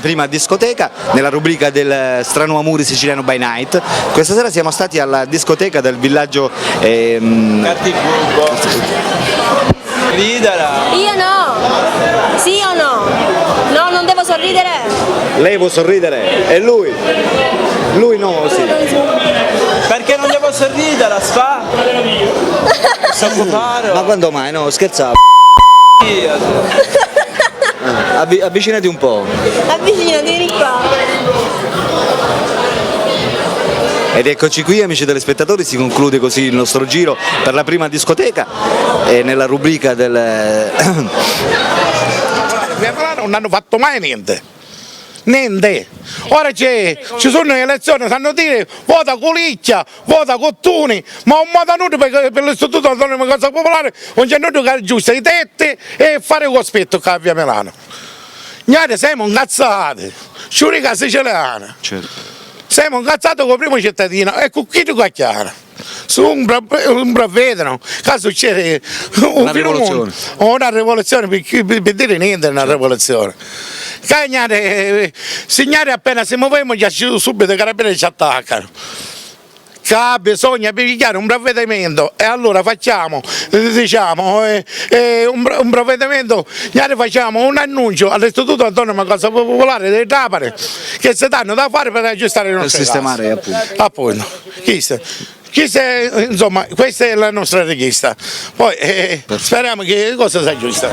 prima discoteca, nella rubrica del Strano Amore Siciliano by Night. Questa sera siamo stati alla discoteca del villaggio Ridala. Io no. Sì o no? No, non devo sorridere. Lei può sorridere? E lui? Lui no, sì. Perché non devo sorridere, la sfa? Ma quando mai? No, scherzavo. Avvicinati un po'. Avvicinati, vieni qua. Ed eccoci qui, amici telespettatori, si conclude così il nostro giro per la prima discoteca e nella rubrica del... Non hanno fatto mai niente. Niente. Ora ci sono le elezioni, sanno dire vota Colicchia, vota Cottuni, ma non vota nulla per l'istituto autonomo di cosa popolare, non c'è nulla che aggiusta i tetti e fare il cospetto qua a Via Milano. Noi siamo incazzati, sciurica siciliana. Certo. Siamo incazzati con il primo cittadino e con chi ti cacchiara. Su un bravedano, caso succede una rivoluzione. Una rivoluzione, per dire niente è una rivoluzione. Cagnare, signare appena si muoviamo già subito i carabinieri ci attaccano. Che bisogna pigliare un provvedimento e allora facciamo, diciamo, un provvedimento, noi facciamo un annuncio all'Istituto Autonomo Cosa Popolare dei Trapani che si danno da fare per aggiustare i nostri sistemare casi. Appunto. Insomma, questa è la nostra richiesta. Poi speriamo che cosa si aggiusta.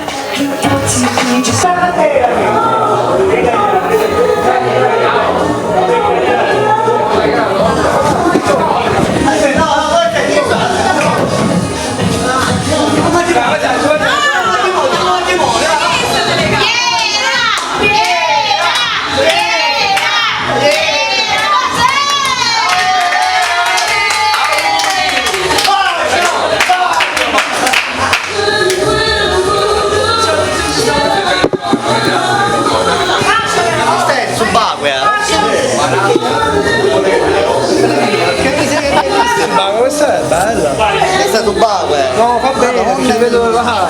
Ma questa è bella. Questa è subacquea. No, va bene, non mi vedo dove va.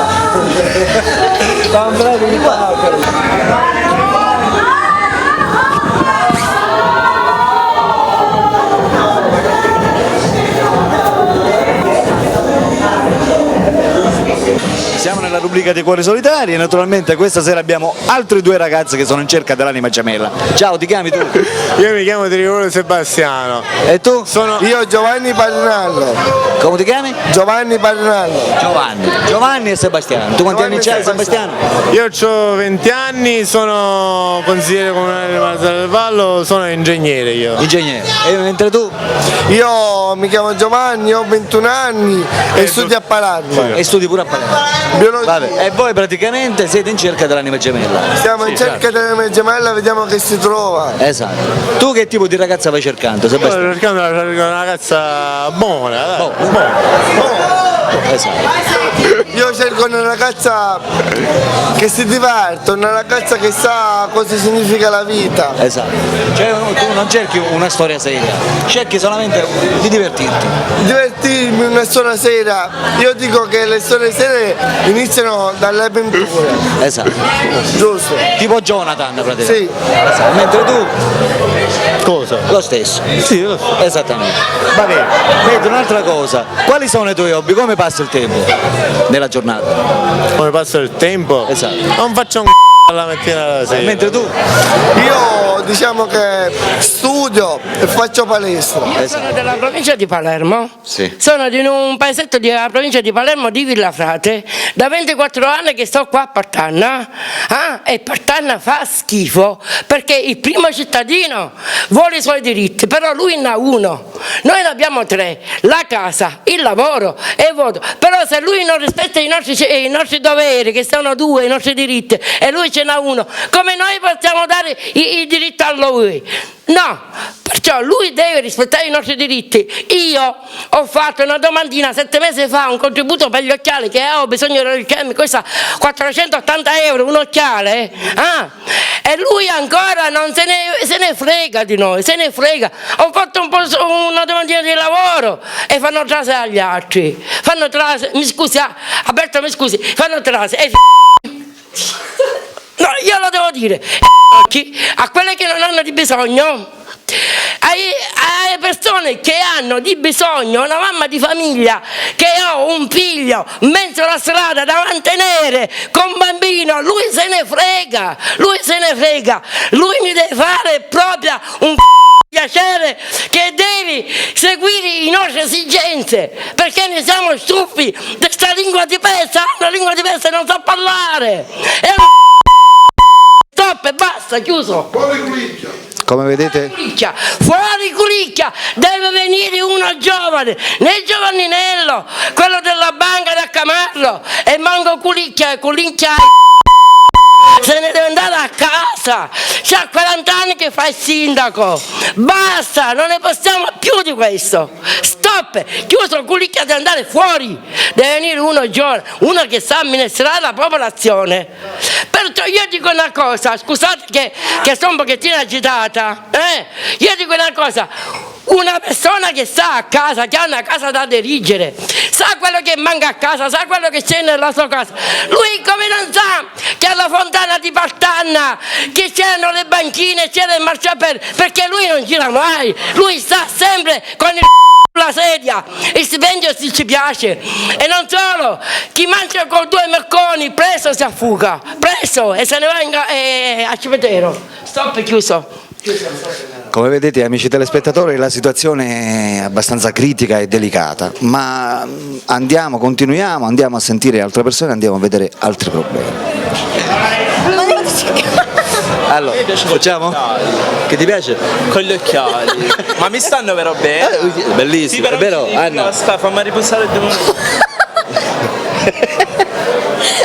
Sta un bravo di qua. Siamo nella rubrica dei cuori solitari e naturalmente questa sera abbiamo altre due ragazze che sono in cerca dell'anima gemella. Ciao, ti chiami tu? Io mi chiamo Tricolore Sebastiano. E tu? Io Giovanni Padrinallo. Come ti chiami? Giovanni Padrinallo. Giovanni e Sebastiano. Tu quanti anni c'hai, Sebastiano? Io ho 20 anni, sono consigliere comunale di Marsa del Vallo, sono ingegnere io. Ingegnere. E mentre tu? Io mi chiamo Giovanni, ho 21 anni e studio a Palermo. E studi pure a Palermo. Vabbè. E voi praticamente siete in cerca dell'anima gemella? Siamo in cerca dell'anima gemella, vediamo che si trova. Esatto. Tu che tipo di ragazza vai cercando, Sebastiano? Sto cercando una ragazza buona, dai. Esatto. Io cerco una ragazza che si diverte, una ragazza che sa cosa significa la vita. Esatto. Cioè tu non cerchi una storia seria, cerchi solamente di divertirti. Divertirmi una storia seria. Io dico che le storie serie iniziano dalle avventure. Esatto. Giusto. Tipo Jonathan praticamente. Sì. Esatto. Mentre tu? Cosa? Lo stesso. Sì, lo so. Esattamente. Va bene. Vedo un'altra cosa. Quali sono i tuoi hobby? Come passi il tempo nella giornata? Come passa il tempo? Esatto. Non faccio un alla mattina alla sera. Mentre tu? Io diciamo che studio e faccio palestra. Io sono della provincia di Palermo, Sì. Sono di un paesetto della provincia di Palermo di Villafrate, da 24 anni che sto qua a Partanna, e Partanna fa schifo perché il primo cittadino vuole i suoi diritti, però lui ne ha uno, noi ne abbiamo tre, la casa, il lavoro e il voto, però se lui non rispetta i nostri doveri, che sono due, i nostri diritti, e lui ce n'ha uno, come noi possiamo dare il diritto a lui? No, perciò lui deve rispettare i nostri diritti. Io ho fatto una domandina 7 mesi fa, un contributo per gli occhiali, che ho bisogno degli occhiali, mi costa 480 euro un occhiale, e lui ancora non se ne frega di noi, se ne frega. Ho fatto una domandina di lavoro e fanno trase agli altri, fanno trase, mi scusi, Alberto mi scusi, fanno trase No, io lo devo dire. A quelle che non hanno di bisogno, alle persone che hanno di bisogno, una mamma di famiglia che ha un figlio in mezzo alla strada da mantenere con bambino, lui se ne frega, lui mi deve fare proprio un piacere che devi seguire le nostre esigenze, perché ne siamo stufi di questa lingua diversa, una lingua diversa e non sa parlare. È un stop e basta, chiuso. Come vedete? Fuori Culicchia, deve venire uno giovane, né Giovanninello, quello della banca da Camarlo, e manco Culicchia se ne deve andare a casa, c'ha 40 anni che fa il sindaco, basta, non ne possiamo più di questo, stop, chiuso Culicchia, deve andare fuori, deve venire uno giovane, uno che sa amministrare la popolazione. Perciò io dico una cosa, scusate che sono un pochettino agitata, io dico una cosa, una persona che sta a casa, che ha una casa da dirigere, sa quello che manca a casa, sa quello che c'è nella sua casa, lui come non sa che alla fontana di Partanna che c'erano le banchine, c'era il marciapiede, perché lui non gira mai, lui sta sempre con il la sedia, il stipendio si ci piace, e non solo, chi mangia con 2 merconi presto si affuga, presto, e se ne va a cimitero. Stop, chiuso. Come vedete, amici telespettatori, la situazione è abbastanza critica e delicata, ma continuiamo a sentire altre persone, andiamo a vedere altri problemi. Allora, facciamo? Che ti piace? Con gli occhiali. Ma mi stanno vero bene? Bellissimo, sì, è vero? Anna. Aspetta, fammi riposare 2 minuti.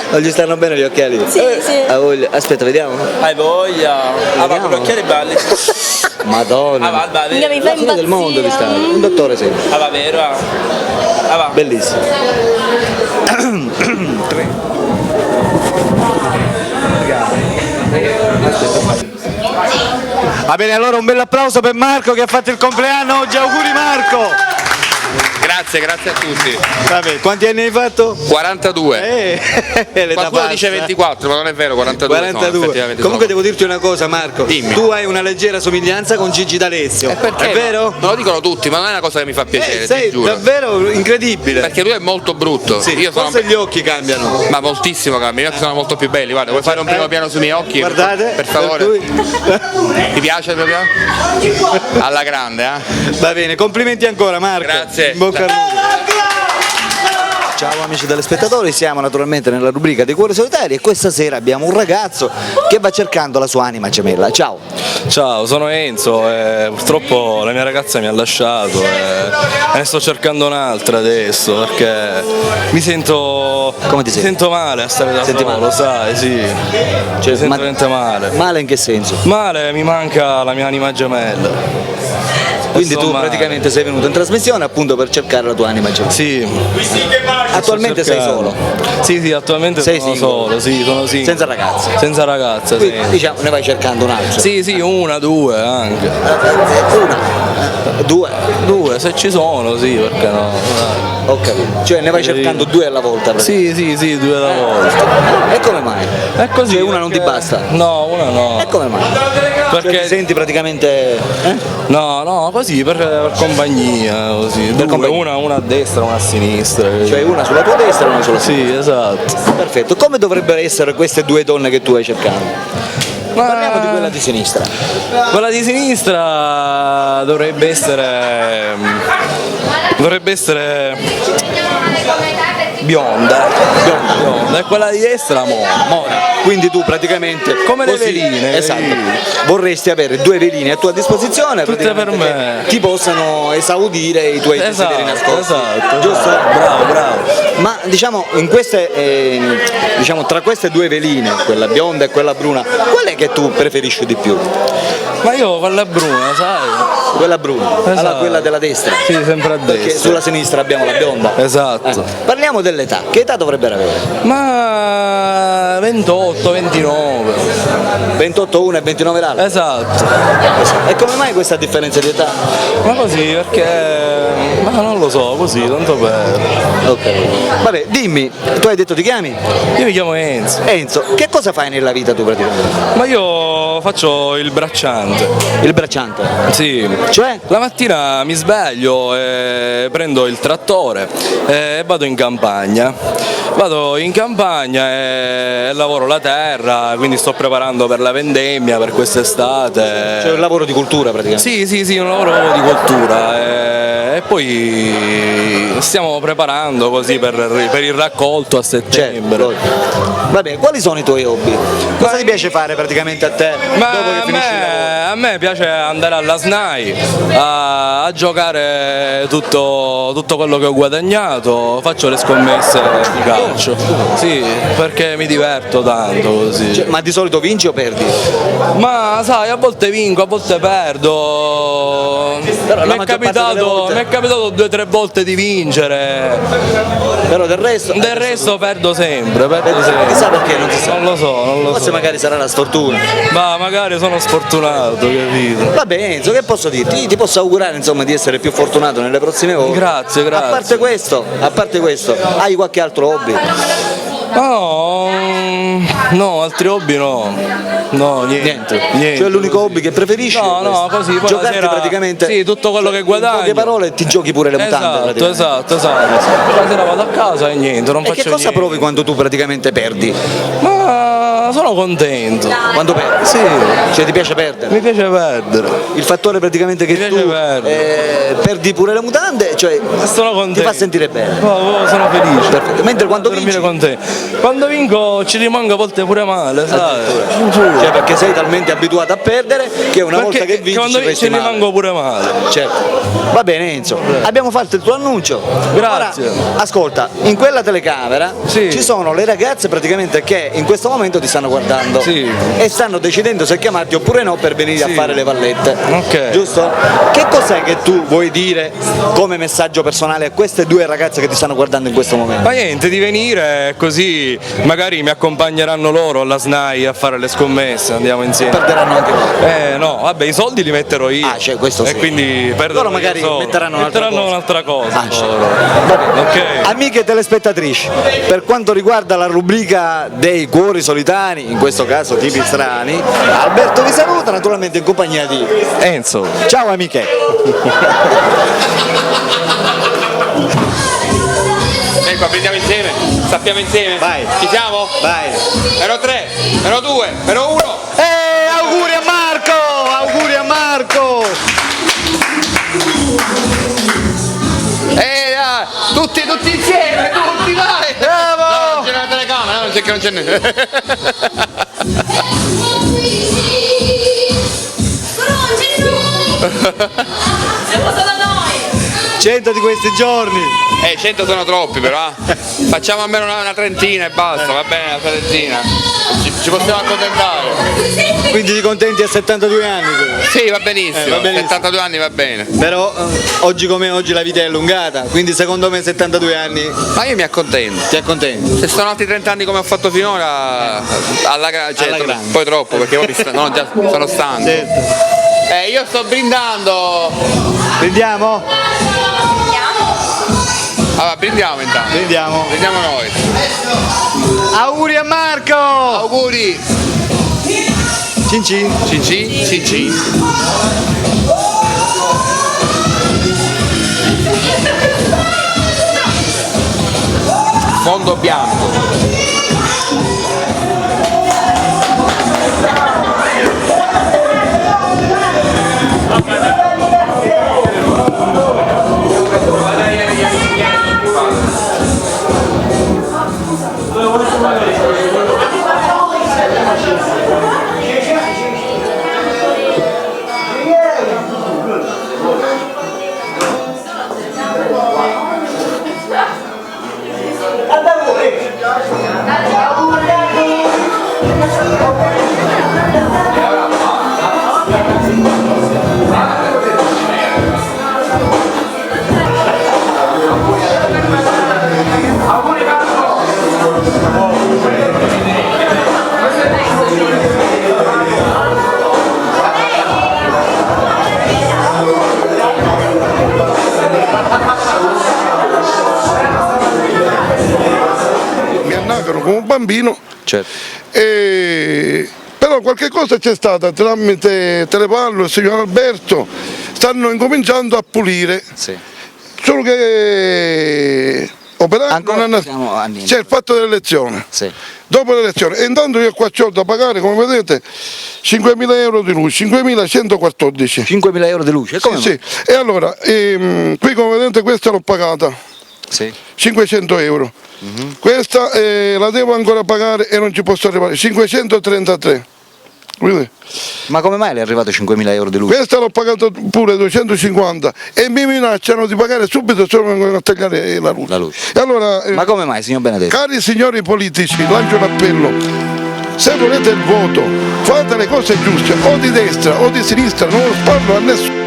Non gli stanno bene gli occhiali? Sì, sì. Aspetta, vediamo. Hai voglia? Ah, va, con gli occhiali belli. Madonna. Ah, va, Mica mi fa La fine del mondo di stare. Un dottore sei. Ah, va, vero? Ah, va. Bellissimo. 3. Va bene, allora un bel applauso per Marco che ha fatto il compleanno oggi, auguri Marco! Grazie a tutti. Vabbè, quanti anni hai fatto? 42. Qualcuno dice 24, ma non è vero, 42. 42. Comunque devo dirti una cosa Marco, dimmi. Tu hai una leggera somiglianza con Gigi D'Alessio. Perché? È vero? Me lo dicono tutti, ma non è una cosa che mi fa piacere, Sei ti giuro. davvero incredibile. Perché lui è molto brutto. Sì, Io sono... forse gli occhi cambiano. Ma moltissimo cambiano, i miei occhi sono molto più belli. Guarda, vuoi fare un primo piano sui miei occhi? Guardate, per favore. Per Ti piace proprio? Alla grande, Va bene, complimenti ancora Marco. Grazie. In bocca al lupo. Ciao amici telespettatori, siamo naturalmente nella rubrica dei cuori solitari e questa sera abbiamo un ragazzo che va cercando la sua anima gemella. Ciao. Ciao, sono Enzo e purtroppo la mia ragazza mi ha lasciato e ne sto cercando un'altra adesso perché mi sento... Come ti senti? Sento male a stare da Senti solo, male? sai, sì. Cioè, mi sento veramente male. Male in che senso? Male, mi manca la mia anima gemella. Quindi Sto tu male. praticamente sei venuto in trasmissione appunto per cercare la tua anima gemella. Sì. Attualmente sei solo? Sì, attualmente Sei sono singolo? solo, sì, sono singolo. Senza ragazza? Senza ragazza, Quindi, sì. diciamo ne vai cercando un'altra? Sì, una, due anche. Due? Se ci sono, sì, perché no. Ho capito. Cioè ne vai cercando 2 alla volta? Sì, 2 alla volta. E come mai? È così. Cioè una non ti basta? No, una no. E come mai? Perché Cioè, ti senti praticamente... No, così per compagnia, così. Per compagnia. Una a destra, una a sinistra. Cioè una sulla tua destra e una sulla sinistra? Sì, esatto. Perfetto. Come dovrebbero essere queste 2 donne che tu hai cercato? Parliamo di quella di sinistra. Quella di sinistra dovrebbe essere bionda. E quella di destra mora. Quindi tu praticamente Come le così, veline. esatto, vorresti avere 2 veline a tua disposizione Tutte per praticamente, me. che ti possano esaudire i tuoi desideri nascosti. Esatto. Giusto? Bravo. Ma diciamo in queste tra queste 2 veline, quella bionda e quella bruna, qual è che tu preferisci di più? Ma io quella bruna, sai? Quella bruna, allora Esatto. quella della destra. Sì, sempre a Perché destra. sulla sinistra abbiamo la bionda. Esatto. Parliamo dell'età, che età dovrebbero avere? Ma 28, 29. 28 uno e 29 l'altro. Esatto. E come mai questa differenza di età? Ma così perché. Ma non lo so, così, tanto per. Ok. Vabbè, dimmi, tu hai detto ti chiami? Io mi chiamo Enzo. Enzo, che cosa fai nella vita tu praticamente? Ma io faccio il bracciante. Il bracciante. Sì. Cioè? La mattina mi sveglio e prendo il trattore e vado in campagna. Vado in campagna e lavoro la terra, quindi sto preparando per la vendemmia, per quest'estate. Cioè un lavoro di cultura praticamente. Sì, un lavoro di cultura e poi stiamo preparando così per il raccolto a settembre. Certo. Vabbè, quali sono i tuoi hobby? Cosa ti piace fare praticamente a te Ma dopo che finisci il lavoro? a me piace andare alla SNAI a giocare tutto quello che ho guadagnato, faccio le scommesse di calcio. Sì, perché mi diverto tanto così. Cioè, ma di solito vinci o perdi? Ma sai, a volte vinco, a volte perdo. Però la Mi è maggior parte delle volte- capitato 2 o 3 volte di vincere. Però del resto. Del resto perdo sempre, Chissà perché, non si sa. Non lo so. Forse magari sarà la sfortuna. Ma magari sono sfortunato, capito? Vabbè Enzo, che posso dirti? Ti posso augurare insomma di essere più fortunato nelle prossime ore. Grazie. A parte questo, hai qualche altro hobby? No, altri hobby no. No, niente. Cioè l'unico hobby che preferisci? No, è questo? così poi Giocarti la sera, praticamente. Sì, tutto quello che guadagno. In poche parole ti giochi pure le mutande. Esatto. La sera vado a casa e niente, non E faccio che cosa niente. provi quando tu praticamente perdi? Ma sono contento. Quando perdi? Sì, Cioè ti piace perdere? mi piace perdere. Il fattore praticamente che Mi tu piace perdere. perdi pure le mutande, cioè Sono contento. ti fa sentire bene. Sono felice. Perfetto. Mentre quando Dormire vinci, con te. Quando vinco ci rimango a volte pure male, sai? cioè perché sei talmente abituato a perdere che una volta che vinci quando ci resti ci male. rimango pure male. Certo. Va bene Enzo, abbiamo fatto il tuo annuncio. Grazie. Ora, ascolta, in quella telecamera Sì. ci sono le ragazze praticamente che in questo momento ti stanno guardando Sì. e stanno decidendo se chiamarti oppure no per venire a Sì. fare le vallette. Ok. Giusto? Che cos'è che tu vuoi dire come messaggio personale a queste due ragazze che ti stanno guardando in questo momento? Ma niente, di venire così magari mi accompagneranno loro alla SNAI a fare le scommesse, andiamo insieme. Perderanno anche loro. No, vabbè, i soldi li metterò io. Ah, cioè, questo E sì. quindi perderò Loro magari io solo. metteranno un'altra cosa. un'altra cosa. Ah, loro. Va bene. Ok. Amiche telespettatrici, per quanto riguarda la rubrica dei cuori solitari, in questo caso tipi strani, Alberto vi saluta naturalmente in compagnia di Enzo. ciao amiche. Ecco, prendiamo insieme, sappiamo insieme. Vai. Ci siamo? Vai. Ero 3, ero 2, ero 1. Auguri a Marco! Auguri a Marco! Tutti insieme, tutti, vai! Bravo! No, non c'è una telecamera, non c'è che non c'è niente. Siamo stati da noi! 100 di questi giorni. 100 sono troppi però. Facciamo almeno una trentina e basta, va bene, una trentina. Ci possiamo accontentare. Quindi ti contenti a 72 anni? Sì, va benissimo. Va benissimo. 72 anni va bene. Però oggi come oggi la vita è allungata, quindi secondo me 72 anni Ma io mi accontento. ti accontenti. Se sono altri 30 anni come ho fatto finora, alla grande. poi troppo perché poi già sono stanco. Certo. Io sto brindando. Prendiamo? Allora, brindiamo intanto. Prendiamo. Brindiamo noi. Auguri a Marco! Auguri. Cin cin. Cin cin, cin cin. Fondo bianco. come un bambino. Certo. Però qualche cosa c'è stata tramite Telepallo e il signor Alberto, stanno incominciando a pulire. Sì. Solo che operare Ancora non siamo a niente. c'è il fatto dell'elezione. Sì. Dopo l'elezione, e intanto io qua ho da pagare, come vedete, 5.000 euro di luce, 5.114. 5.000 euro di luce, come? Sì, sì. E allora, qui come vedete questa l'ho pagata, Sì. 500 euro. Questa la devo ancora pagare e non ci posso arrivare, 533. Vedete? Ma come mai le è arrivato 5.000 euro di luce? Questa l'ho pagata pure 250 e mi minacciano di pagare subito se non vengono a tagliare la luce. La luce. E allora, Ma come mai, signor Benedetto? cari signori politici, lancio un appello. Se volete il voto, fate le cose giuste, o di destra o di sinistra, non lo parlo a nessuno.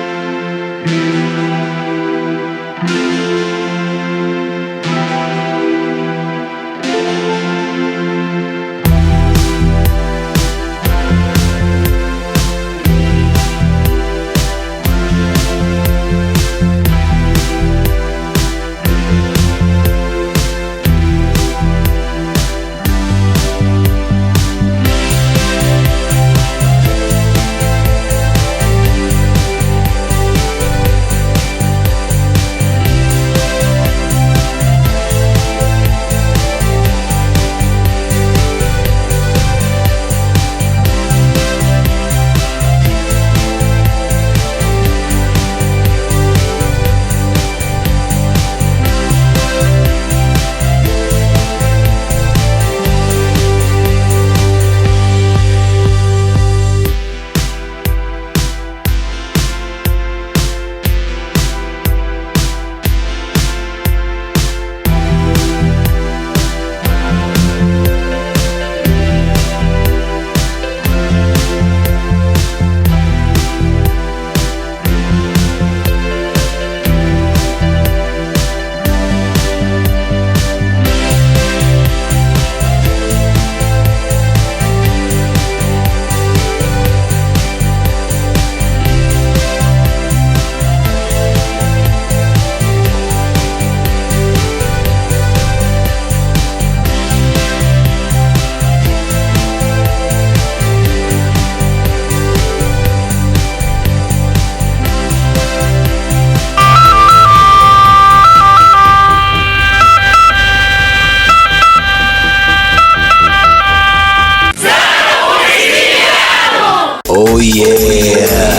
Oh yeah!